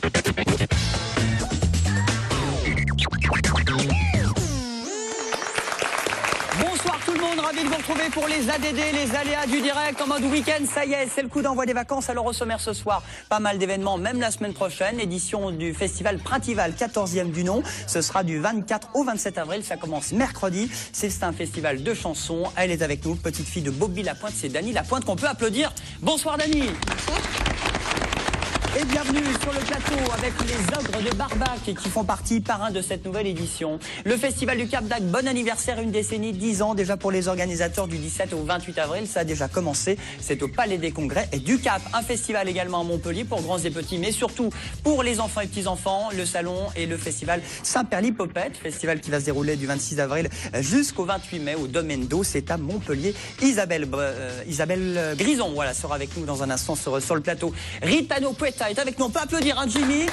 Bonsoir tout le monde, ravi de vous retrouver pour les ADD, les aléas du direct en mode week-end. Ça y est, c'est le coup d'envoi des vacances. Alors au sommaire ce soir, pas mal d'événements, même la semaine prochaine. Édition du festival Printival, 14e du nom. Ce sera du 24 au 27 avril, ça commence mercredi. C'est un festival de chansons. Elle est avec nous, petite fille de Bobby Lapointe, c'est Dany Lapointe qu'on peut applaudir. Bonsoir Dany. Et bienvenue sur le plateau avec les ogres de Barbac qui font partie parrain de cette nouvelle édition. Le festival du Cap d'Agde, bon anniversaire, une décennie, 10 ans déjà pour les organisateurs du 17 au 28 avril. Ça a déjà commencé, c'est au Palais des Congrès et du Cap. Un festival également à Montpellier pour grands et petits, mais surtout pour les enfants et petits-enfants, le salon et le festival Saint-Perly-Popette. Festival qui va se dérouler du 26 avril jusqu'au 28 mai au Domaine d'Eau, c'est à Montpellier. Isabelle Grison, voilà, sera avec nous dans un instant sur le plateau. Ritano Pueta est avec nous, on peut applaudir Jimmy.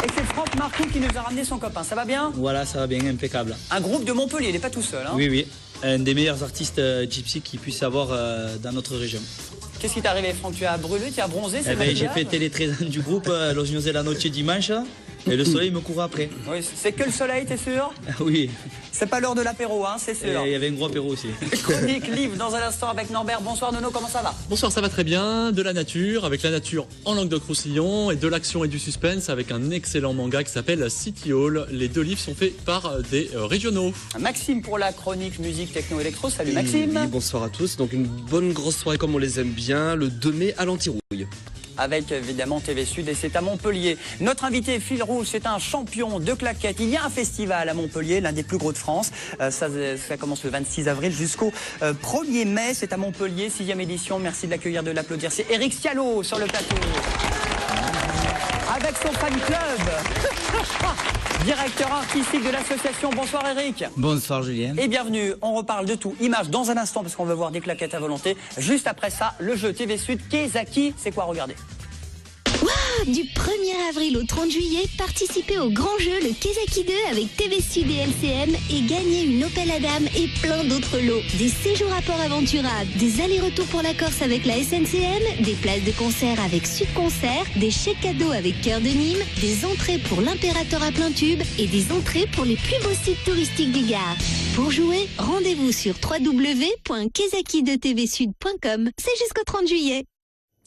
Et c'est Franck Marcoux qui nous a ramené son copain, ça va bien? Voilà, ça va bien, impeccable. Un groupe de Montpellier, il n'est pas tout seul. Hein? Oui, oui, un des meilleurs artistes gypsy qu'il puisse avoir dans notre région. Qu'est-ce qui t'est arrivé, Franck? Tu as brûlé, tu as bronzé? J'ai fêté les 13 ans du groupe Los Niños de la Noche dimanche et le soleil me court après. Oui, c'est que le soleil, t'es sûr? Oui. C'est pas l'heure de l'apéro, hein, c'est sûr. Il y avait un gros apéro aussi. Chronique livre dans un instant avec Norbert. Bonsoir Nono, comment ça va? Bonsoir, ça va très bien. De la nature, avec la nature en Languedoc-Roussillon, et de l'action et du suspense avec un excellent manga qui s'appelle City Hall. Les deux livres sont faits par des régionaux. Maxime pour la chronique musique techno-électro. Salut Maxime. Oui, bonsoir à tous. Donc une bonne grosse soirée comme on les aime bien, le 2 mai à l'Antirouille. Avec évidemment TV Sud et c'est à Montpellier. Notre invité Fil Rouge, c'est un champion de claquettes. Il y a un festival à Montpellier, l'un des plus gros de France. Ça commence le 26 avril jusqu'au 1er mai. C'est à Montpellier, 6e édition. Merci de l'accueillir, de l'applaudir. C'est Eric Sciallo sur le plateau. Avec son fan club. Directeur artistique de l'association. Bonsoir Eric. Bonsoir Julien. Et bienvenue, on reparle de tout. Image dans un instant parce qu'on veut voir des claquettes à volonté. Juste après ça, le jeu TV Sud. Kezaki, c'est quoi? Regardez. Du 1er avril au 30 juillet, participez au grand jeu le Kezaki 2 avec TV Sud et LCM et gagnez une Opel Adam et plein d'autres lots. Des séjours à Port-Aventura, des allers-retours pour la Corse avec la SNCM, des places de concert avec Sud Concert, des chèques cadeaux avec Cœur de Nîmes, des entrées pour l'Impérateur à plein tube et des entrées pour les plus beaux sites touristiques du Gard. Pour jouer, rendez-vous sur www.kezaki2tvsud.com. C'est jusqu'au 30 juillet.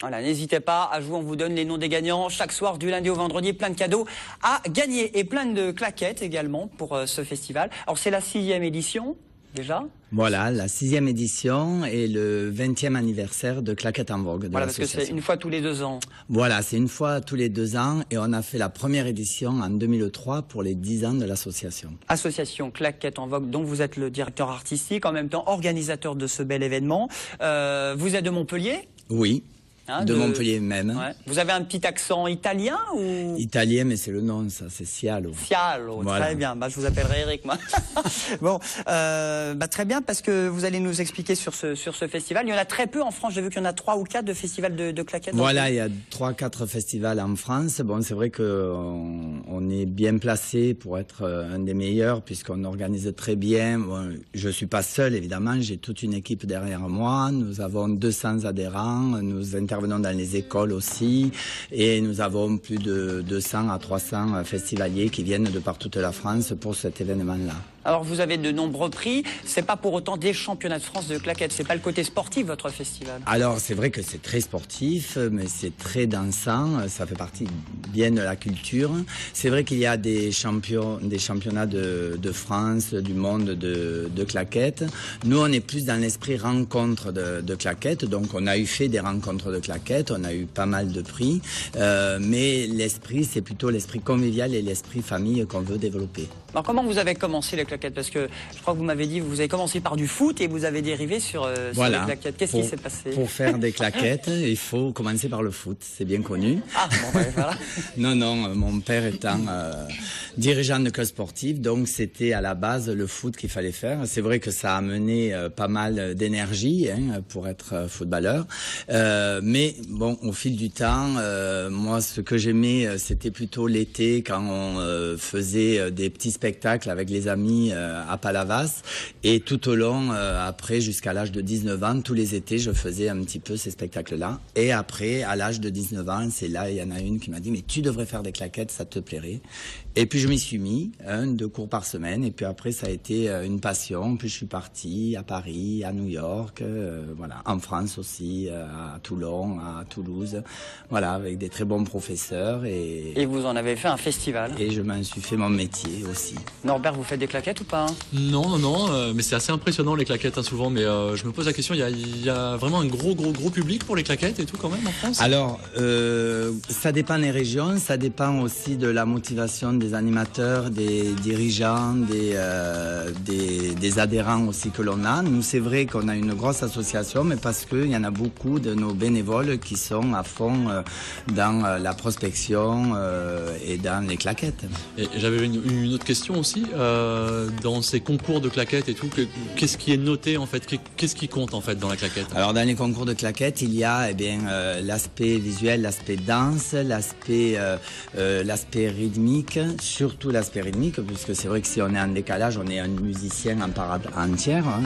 Voilà, n'hésitez pas à jouer, on vous donne les noms des gagnants chaque soir du lundi au vendredi, plein de cadeaux à gagner et plein de claquettes également pour ce festival. Alors c'est la 6e édition déjà. Voilà, la 6e édition et le 20e anniversaire de Claquettes en Vogue. Voilà, parce que c'est une fois tous les 2 ans. Voilà, c'est une fois tous les 2 ans et on a fait la première édition en 2003 pour les 10 ans de l'association. Association Claquettes en Vogue, dont vous êtes le directeur artistique, en même temps organisateur de ce bel événement. Vous êtes de Montpellier? Oui. De Montpellier même. Ouais. Vous avez un petit accent italien ou? Italien, mais c'est le nom, ça, c'est Sciallo. Sciallo, voilà. Très bien. Bah, je vous appellerai Eric, moi. Bon, très bien, parce que vous allez nous expliquer sur ce festival. Il y en a très peu en France. J'ai vu qu'il y en a 3 ou 4 de festivals de claquettes. Voilà, il y a 3-4 festivals en France. Bon, c'est vrai qu'on est bien placé pour être un des meilleurs, puisqu'on organise très bien. Bon, je suis pas seul, évidemment. J'ai toute une équipe derrière moi. Nous avons 200 adhérents. Nous intervenons dans les écoles aussi et nous avons plus de 200 à 300 festivaliers qui viennent de par toute la France pour cet événement-là. Alors vous avez de nombreux prix, c'est pas pour autant des championnats de France de claquettes, c'est pas le côté sportif votre festival? Alors c'est vrai que c'est très sportif, mais c'est très dansant, ça fait partie bien de la culture. C'est vrai qu'il y a des championnats de France, du monde de claquettes. Nous on est plus dans l'esprit rencontre de claquettes, donc on a fait des rencontres de claquettes, on a eu pas mal de prix, mais l'esprit c'est plutôt l'esprit convivial et l'esprit famille qu'on veut développer. Alors comment vous avez commencé les claquettes? Parce que je crois que vous m'avez dit que vous avez commencé par du foot et vous avez dérivé sur les claquettes. Qu'est-ce qui s'est passé? Pour faire des claquettes, il faut commencer par le foot, c'est bien connu. Ah, bon, voilà. Non, mon père étant dirigeant de club sportif, donc c'était à la base le foot qu'il fallait faire. C'est vrai que ça a amené pas mal d'énergie pour être footballeur. Mais bon, au fil du temps, moi ce que j'aimais, c'était plutôt l'été quand on faisait des petits spectacles avec les amis mis à Palavas. Et tout au long, après, jusqu'à l'âge de 19 ans, tous les étés, je faisais un petit peu ces spectacles-là. Et après, à l'âge de 19 ans, c'est là, il y en a une qui m'a dit, mais tu devrais faire des claquettes, ça te plairait. Et puis je m'y suis mis, 2 cours par semaine. Et puis après, ça a été une passion. Puis je suis parti à Paris, à New York, voilà, en France aussi, à Toulon, à Toulouse, voilà, avec des très bons professeurs. Et vous en avez fait un festival. Et je m'en suis fait mon métier aussi. Norbert, vous faites des claquettes ou pas? Non, mais c'est assez impressionnant les claquettes souvent. Mais je me pose la question, il y a vraiment un gros public pour les claquettes et tout quand même en France? Alors, ça dépend des régions, ça dépend aussi de la motivation des animateurs, des dirigeants, des adhérents aussi que l'on a. Nous, c'est vrai qu'on a une grosse association, mais parce qu'il y en a beaucoup de nos bénévoles qui sont à fond dans la prospection et dans les claquettes. Et j'avais une autre question aussi. Dans ces concours de claquettes et tout, qu'est-ce qui est noté en fait? Qu'est-ce qui compte en fait dans la claquette? Alors dans les concours de claquettes, il y a l'aspect visuel, l'aspect danse, l'aspect rythmique, surtout l'aspect rythmique, puisque c'est vrai que si on est en décalage, on est un musicien en part entière, hein,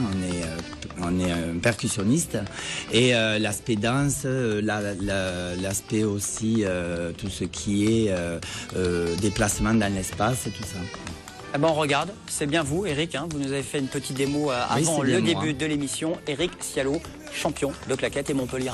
on est un percussionniste, et l'aspect danse, l'aspect aussi tout ce qui est déplacement dans l'espace et tout ça. Eh ben on regarde, c'est bien vous, Eric, hein, vous nous avez fait une petite démo avant le début de l'émission. Eric Cialo, champion de claquettes et Montpellier.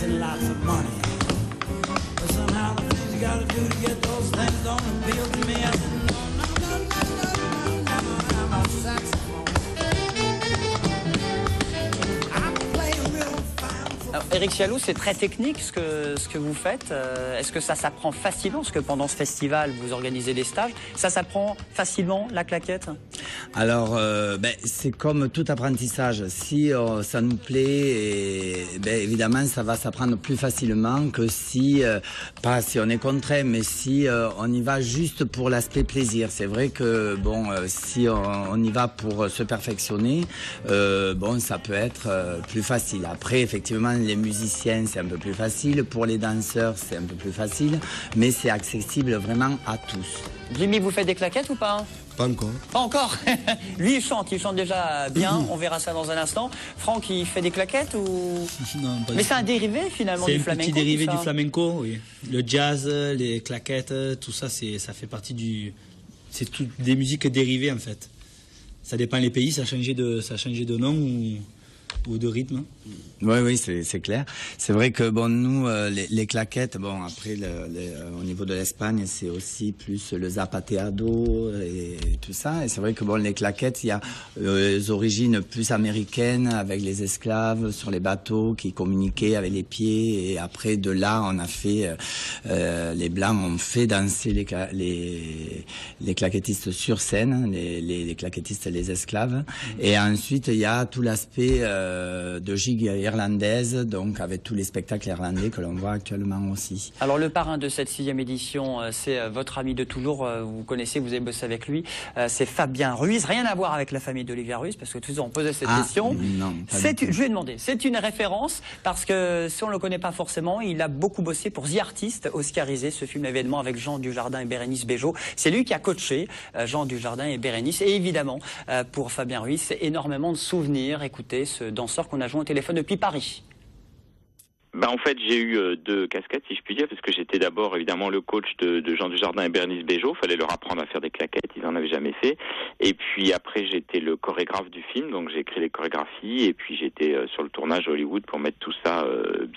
And lots of money, but somehow the things you gotta do to get those things don't appeal to me. I said, no, I'm a saxophone. I play a real fine. Alors, Eric Cialo, c'est très technique ce que vous faites. Est-ce que ça s'apprend facilement? Parce que pendant ce festival, vous organisez des stages. Ça s'apprend facilement, la claquette? Alors, c'est comme tout apprentissage. Si ça nous plaît, évidemment, ça va s'apprendre plus facilement que si, pas si on est contraint, mais si on y va juste pour l'aspect plaisir. C'est vrai que, si on y va pour se perfectionner, ça peut être plus facile. Après, effectivement, les musiciens, c'est un peu plus facile. Pour les danseurs, c'est un peu plus facile. Mais c'est accessible vraiment à tous. Jimmy, vous faites des claquettes ou pas? Pas encore. Pas encore. Lui, il chante déjà bien. On verra ça dans un instant. Franck, il fait des claquettes ou? Non, pas. Mais c'est un dérivé finalement du flamenco. C'est un petit dérivé du flamenco, oui. Le jazz, les claquettes, tout ça, ça fait partie c'est toutes des musiques dérivées en fait. Ça dépend des pays, ça a changé de nom ou de rythme. Oui, c'est clair. C'est vrai que nous, les claquettes, après au niveau de l'Espagne, c'est aussi plus le zapateado et tout ça. Et c'est vrai que les claquettes, il y a les origines plus américaines avec les esclaves sur les bateaux qui communiquaient avec les pieds. Et après de là, on a fait les blancs ont fait danser les claquettistes sur scène, les claquettistes, les esclaves. Et ensuite, il y a tout l'aspect de gigue irlandaise, donc avec tous les spectacles irlandais que l'on voit actuellement aussi. Alors le parrain de cette 6e édition, c'est votre ami de toujours, vous connaissez, vous avez bossé avec lui, c'est Fabien Ruiz, rien à voir avec la famille d'Olivia Ruiz, parce que toujours on posait cette question. Non, je lui ai demandé, c'est une référence, parce que si on ne le connaît pas forcément, il a beaucoup bossé pour The Artist, oscarisé, ce film événement avec Jean Dujardin et Bérénice Bejo. C'est lui qui a coaché Jean Dujardin et Bérénice, et évidemment, pour Fabien Ruiz, c'est énormément de souvenirs. Écoutez, ce danseur qu'on a joué au téléphone depuis Paris. En fait, j'ai eu 2 casquettes, si je puis dire, parce que j'étais d'abord évidemment le coach de Jean Dujardin et Bérénice Bejo. Fallait leur apprendre à faire des claquettes, ils en avaient jamais fait. Et puis après, j'étais le chorégraphe du film, donc j'ai écrit les chorégraphies. Et puis j'étais sur le tournage à Hollywood pour mettre tout ça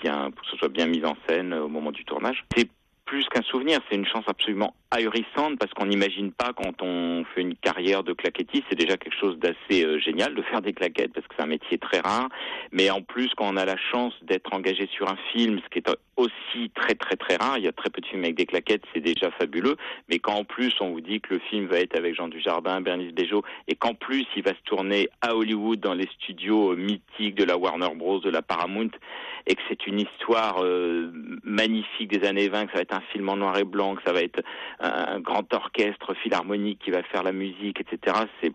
bien, pour que ce soit bien mis en scène au moment du tournage. C'est plus qu'un souvenir, c'est une chance absolument ahurissante parce qu'on n'imagine pas quand on fait une carrière de claquettiste, c'est déjà quelque chose d'assez génial de faire des claquettes parce que c'est un métier très rare, mais en plus quand on a la chance d'être engagé sur un film, ce qui est aussi très très très rare, il y a très peu de films avec des claquettes, c'est déjà fabuleux, mais quand en plus on vous dit que le film va être avec Jean Dujardin, Bérénice Bejo, et qu'en plus il va se tourner à Hollywood dans les studios mythiques de la Warner Bros, de la Paramount, et que c'est une histoire magnifique des années 20, que ça va être un film en noir et blanc, que ça va être un grand orchestre philharmonique qui va faire la musique, etc. C'est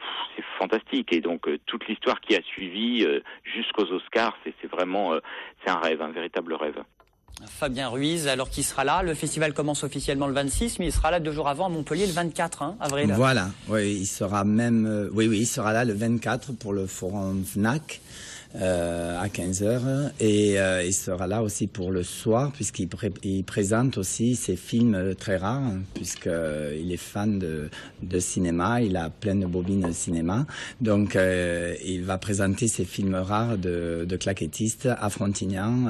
fantastique. Et donc toute l'histoire qui a suivi jusqu'aux Oscars, c'est vraiment c'est un rêve, un véritable rêve. Fabien Ruiz, alors qu'il sera là, le festival commence officiellement le 26, mais il sera là 2 jours avant à Montpellier le 24 avril. Voilà, oui, il sera même, il sera là le 24 pour le forum Fnac. À 15h et il sera là aussi pour le soir puisqu'il présente aussi ses films très rares puisqu'il est fan de cinéma, il a plein de bobines de cinéma, donc il va présenter ses films rares de claquettistes à Frontignan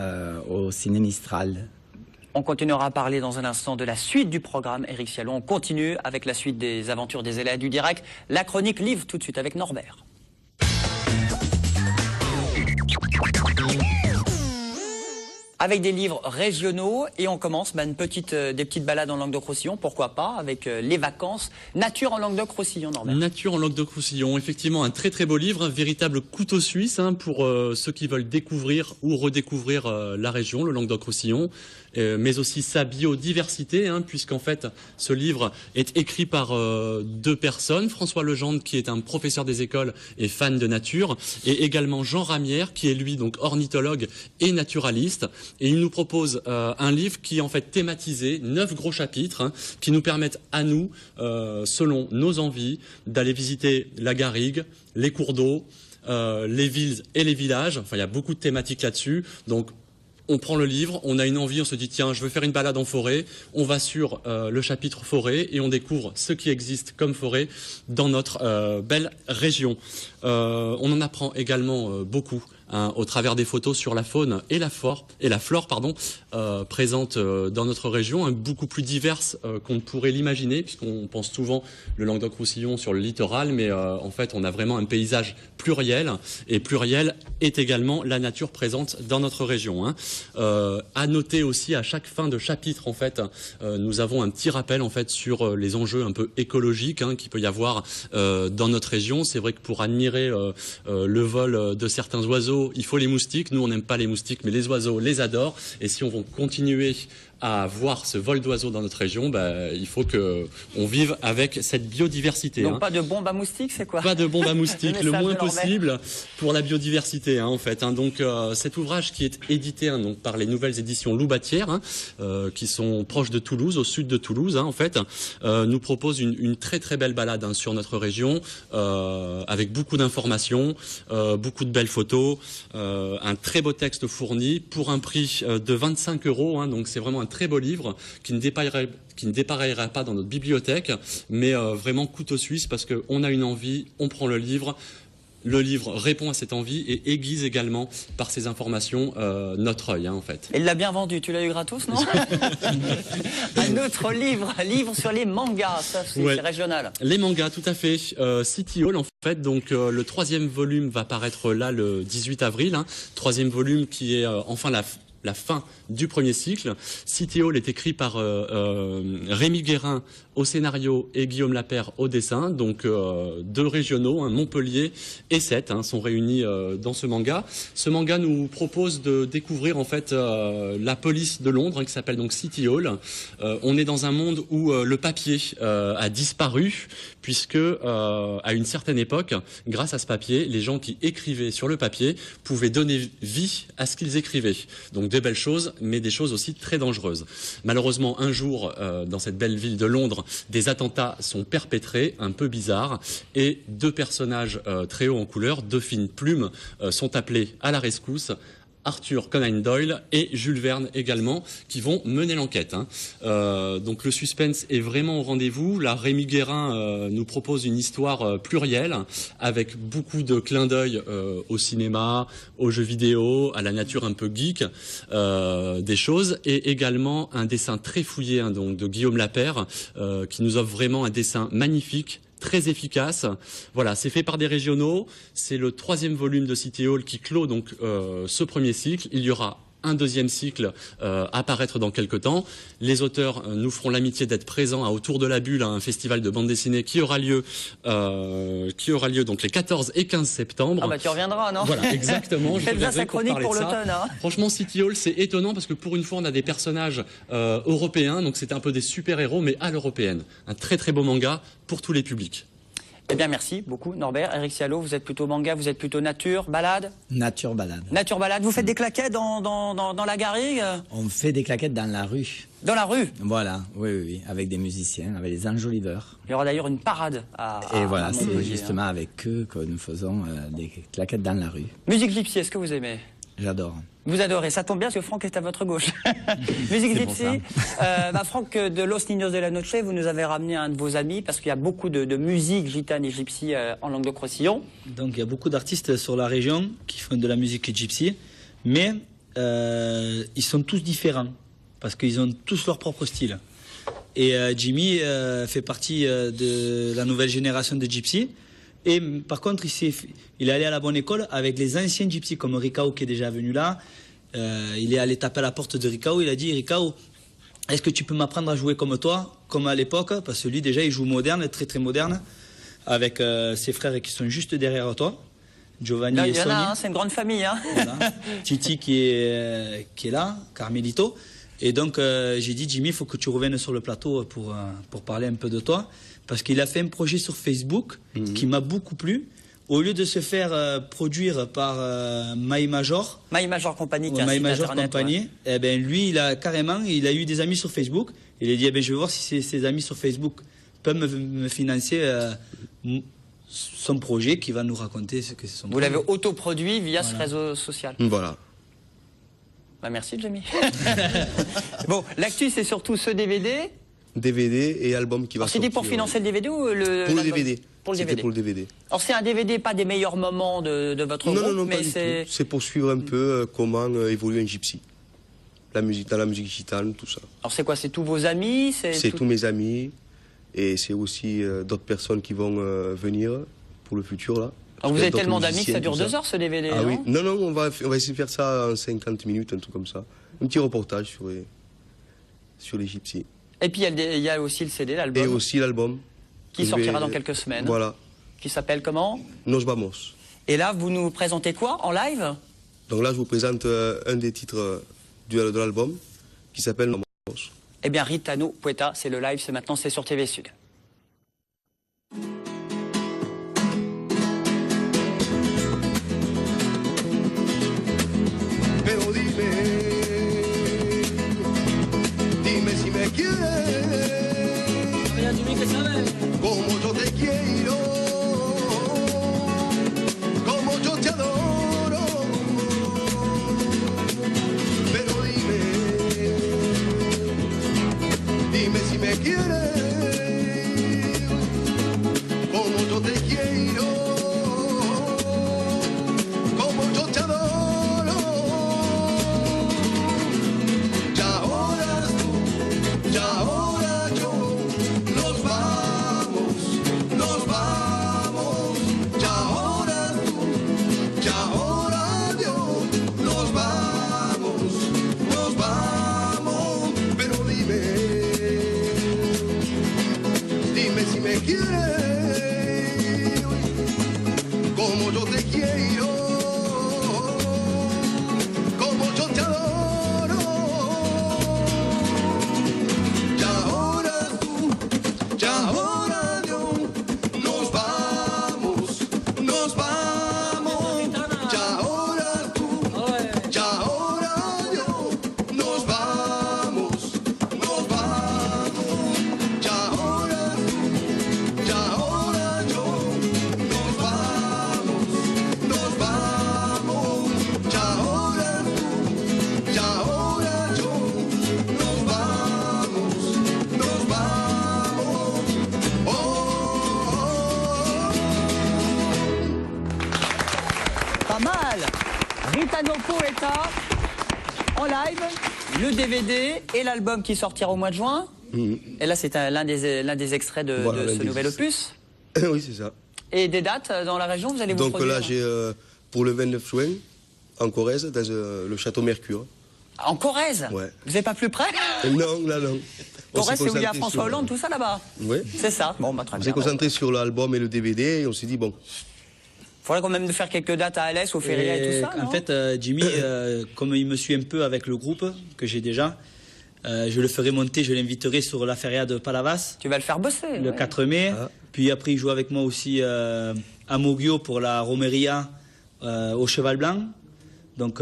au Ciné Mistral. On continuera à parler dans un instant de la suite du programme. Éric Cialon, on continue avec la suite des aventures des élèves du direct. La chronique livre tout de suite avec Norbert. Avec des livres régionaux et on commence des petites balades en Languedoc-Roussillon, pourquoi pas, avec les vacances Nature en Languedoc-Roussillon, Norbert. Nature en Languedoc-Roussillon, effectivement un très très beau livre, un véritable couteau suisse pour ceux qui veulent découvrir ou redécouvrir la région, le Languedoc-Roussillon, mais aussi sa biodiversité, puisqu'en fait ce livre est écrit par 2 personnes, François Legendre qui est un professeur des écoles et fan de nature, et également Jean Ramière qui est lui donc ornithologue et naturaliste. Et il nous propose un livre qui est en fait thématisé, 9 gros chapitres, qui nous permettent à nous, selon nos envies, d'aller visiter la garrigue, les cours d'eau, les villes et les villages. Enfin, il y a beaucoup de thématiques là-dessus. Donc, on prend le livre, on a une envie, on se dit tiens, je veux faire une balade en forêt, on va sur le chapitre forêt et on découvre ce qui existe comme forêt dans notre belle région. On en apprend également beaucoup au travers des photos sur la faune et la flore présentes dans notre région, beaucoup plus diverses qu'on ne pourrait l'imaginer, puisqu'on pense souvent le Languedoc-Roussillon sur le littoral, mais en fait on a vraiment un paysage pluriel, et pluriel est également la nature présente dans notre région. À noter aussi à chaque fin de chapitre, en fait, nous avons un petit rappel en fait sur les enjeux un peu écologiques qu'il peut y avoir dans notre région. C'est vrai que pour admirer le vol de certains oiseaux, il faut les moustiques. Nous, on n'aime pas les moustiques, mais les oiseaux les adorent. Et si on veut continuer à voir ce vol d'oiseaux dans notre région, il faut qu'on vive avec cette biodiversité. Donc pas de bombe à moustiques, c'est quoi? Pas de bombe à moustiques, le moins possible pour la biodiversité, en fait. Donc cet ouvrage qui est édité donc par les nouvelles éditions Loubatière, qui sont proches de Toulouse, au sud de Toulouse, en fait, nous propose une très très belle balade sur notre région, avec beaucoup d'informations, beaucoup de belles photos, un très beau texte fourni pour un prix de 25 €. Donc c'est vraiment un très beau livre qui ne dépareillera pas dans notre bibliothèque, mais vraiment couteau suisse parce qu'on a une envie, on prend le livre répond à cette envie et aiguise également par ses informations notre œil, en fait. Il l'a bien vendu, tu l'as eu gratos, non? Un autre livre sur les mangas, ça c'est régional. Les mangas, tout à fait. City Hall, en fait, donc le 3e volume va paraître là le 18 avril. 3e volume qui est enfin la fin du premier cycle. City Hall est écrit par Rémi Guérin au scénario et Guillaume Lapère au dessin. Donc 2 régionaux, Montpellier et Sète, sont réunis dans ce manga. Ce manga nous propose de découvrir en fait la police de Londres qui s'appelle donc City Hall. On est dans un monde où le papier a disparu puisque à une certaine époque, grâce à ce papier, les gens qui écrivaient sur le papier pouvaient donner vie à ce qu'ils écrivaient. Donc de belles choses, mais des choses aussi très dangereuses. Malheureusement, un jour, dans cette belle ville de Londres, des attentats sont perpétrés, un peu bizarres, et 2 personnages très hauts en couleur, 2 fines plumes, sont appelés à la rescousse. Arthur Conan Doyle et Jules Verne également, qui vont mener l'enquête. Donc le suspense est vraiment au rendez-vous. Là, Rémi Guérin nous propose une histoire plurielle, avec beaucoup de clins d'œil au cinéma, aux jeux vidéo, à la nature un peu geek des choses, et également un dessin très fouillé donc de Guillaume Lapère, qui nous offre vraiment un dessin magnifique, très efficace. Voilà, c'est fait par des régionaux. C'est le 3e volume de City Hall qui clôt donc ce premier cycle. Il y aura un 2e cycle à paraître dans quelques temps. Les auteurs nous feront l'amitié d'être présents à Autour de la Bulle, un festival de bande dessinée qui aura lieu donc les 14 et 15 septembre. Ah bah tu reviendras, non? Voilà, exactement. Faites bien sa chronique pour l'automne. Hein. Franchement, City Hall, c'est étonnant parce que pour une fois, on a des personnages européens, donc c'est un peu des super-héros, mais à l'européenne. Un très très beau manga pour tous les publics. Eh bien, merci beaucoup, Norbert. Eric Cialo, vous êtes plutôt manga, vous êtes plutôt nature, balade? Nature balade. Nature balade. Vous faites des claquettes dans la garrigue? On fait des claquettes dans la rue. Dans la rue? Voilà, oui, avec des musiciens, avec les enjoliveurs. Il y aura d'ailleurs une parade Et voilà, c'est Montpellier, justement avec eux que nous faisons des claquettes dans la rue. Musique gypsy, est-ce que vous aimez? J'adore. Vous adorez, ça tombe bien parce que Franck est à votre gauche. Musique gypsy. Franck, de Los Niños de la Noche, vous nous avez ramené un de vos amis parce qu'il y a beaucoup de musique gitane et gypsy en Languedoc-Roussillon. Donc il y a beaucoup d'artistes sur la région qui font de la musique gypsy, mais ils sont tous différents parce qu'ils ont tous leur propre style. Et Jimmy fait partie de la nouvelle génération de gypsy. Et par contre, il est allé à la bonne école avec les anciens gypsies comme Ricao qui est déjà venu là. Il est allé taper à la porte de Ricao. Il a dit, Ricao, est-ce que tu peux m'apprendre à jouer comme toi, comme à l'époque? Parce que lui déjà il joue moderne, très très moderne, avec ses frères qui sont juste derrière toi. Giovanni Là, et il y en Sonny. a, c'est une grande famille. Hein. Voilà. Titi qui est là, Carmelito. Et donc j'ai dit, Jimmy, il faut que tu reviennes sur le plateau pour parler un peu de toi. Parce qu'il a fait un projet sur Facebook qui m'a beaucoup plu. Au lieu de se faire produire par My Major Company, qui est un My site Major internet, Company, ouais. eh ben, lui, il a eu des amis sur Facebook. Il a dit, eh ben, je vais voir si ses amis sur Facebook peuvent me financer son projet qui va nous raconter ce que c'est son Vous projet. l'avez autoproduit via ce réseau social. Voilà. Bah, merci, Jamie. Bon, l'actu, c'est surtout ce DVD. DVD et album qui va sortir. C'était pour financer le DVD ou le Pour le DVD. Pour le C'était DVD. pour le DVD. Alors c'est un DVD, pas des meilleurs moments de votre groupe, Non, mais pas du c'est... tout. C'est pour suivre un peu comment évolue un gypsy. Dans la musique gitane, tout ça. Alors c'est quoi? C'est tous vos amis? C'est tous mes amis et c'est aussi d'autres personnes qui vont venir pour le futur là. Alors vous avez tellement d'amis que ça dure 2 heures ce DVD, Ah non? oui, non, on va essayer de faire ça en 50 minutes, un truc comme ça. Un petit reportage sur les gypsies. Et puis il y a aussi le CD, l'album. Et aussi l'album. Qui sortira dans quelques semaines. Voilà. Qui s'appelle comment? Nos Vamos. Et là, vous nous présentez quoi en live? Donc là, je vous présente un des titres de l'album qui s'appelle Nos Vamos. Eh bien, Ritano Poeta, c'est le live, c'est maintenant, c'est sur TV Sud. Pero dime si me quieres, como yo te quiero, como yo te adoro. Pero dime si me quieres, como yo te quiero, como yo te adoro. Y ahora yo, nos vamos, y ahora tú, y ahora yo, nos vamos, pero dime si me quieres, como yo te quiero, como yo te adoro. Y ahora yo, nos vamos, y ahora tú, y ahora yo, nos vamos, y ahora tú, y ahora yo, nos vamos, Gaetano Poeta en live, le DVD et l'album qui sortira au mois de juin. Et là, c'est l'un des extraits de, Voilà, de l'un ce des nouvel extraits. opus. Oui, c'est ça. Et des dates dans la région, vous allez vous Donc produire là, j'ai pour le 29 juin, en Corrèze, dans le château Mercure. En Corrèze. Ouais. Vous n'êtes pas plus près? Non, là, non. On Corrèze, s'est c'est où il y a concentré François sur- Hollande, tout ça là-bas. Ouais. C'est ça. Bon, bah très On bien. s'est concentré sur l'album et le DVD et on s'est dit, bon, Faudrait quand même faire quelques dates à Alès, au Feria et tout ça. En non fait, Jimmy, comme il me suit un peu avec le groupe que j'ai déjà, je le ferai monter, je l'inviterai sur la feria de Palavas. Tu vas le faire bosser. Le ouais. 4 mai. Puis après, il joue avec moi aussi à Moguio pour la Romeria au Cheval Blanc. Donc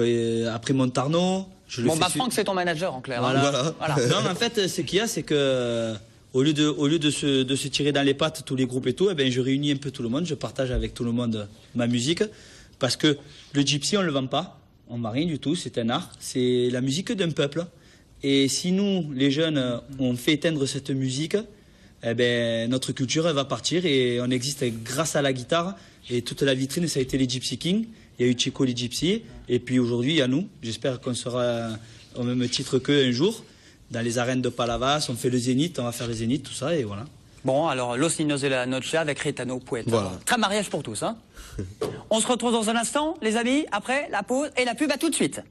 après Montarno. Je le Bon, fais bah su- Franck, c'est ton manager en clair. Voilà. Hein. Voilà. Non, mais en fait, ce qu'il y a, c'est que au lieu de se tirer dans les pattes tous les groupes et tout, eh ben, je réunis un peu tout le monde, je partage avec tout le monde ma musique, parce que le gypsy, on le vend pas, on ne vend rien du tout, c'est un art, c'est la musique d'un peuple. Et si nous, les jeunes, on fait éteindre cette musique, eh ben, notre culture elle va partir et on existe grâce à la guitare. Et toute la vitrine, ça a été les Gypsy Kings. Il y a eu Chico les Gypsy. Et puis aujourd'hui, il y a nous. J'espère qu'on sera au même titre qu'eux un jour. Dans les arènes de Palavas, on fait le Zénith, on va faire le Zénith, tout ça, et voilà. Bon, alors, Los Niños de la Noche avec Gaetano Poeta. Voilà. Très mariage pour tous. Hein. On se retrouve dans un instant, les amis, après la pause et la pub. À tout de suite.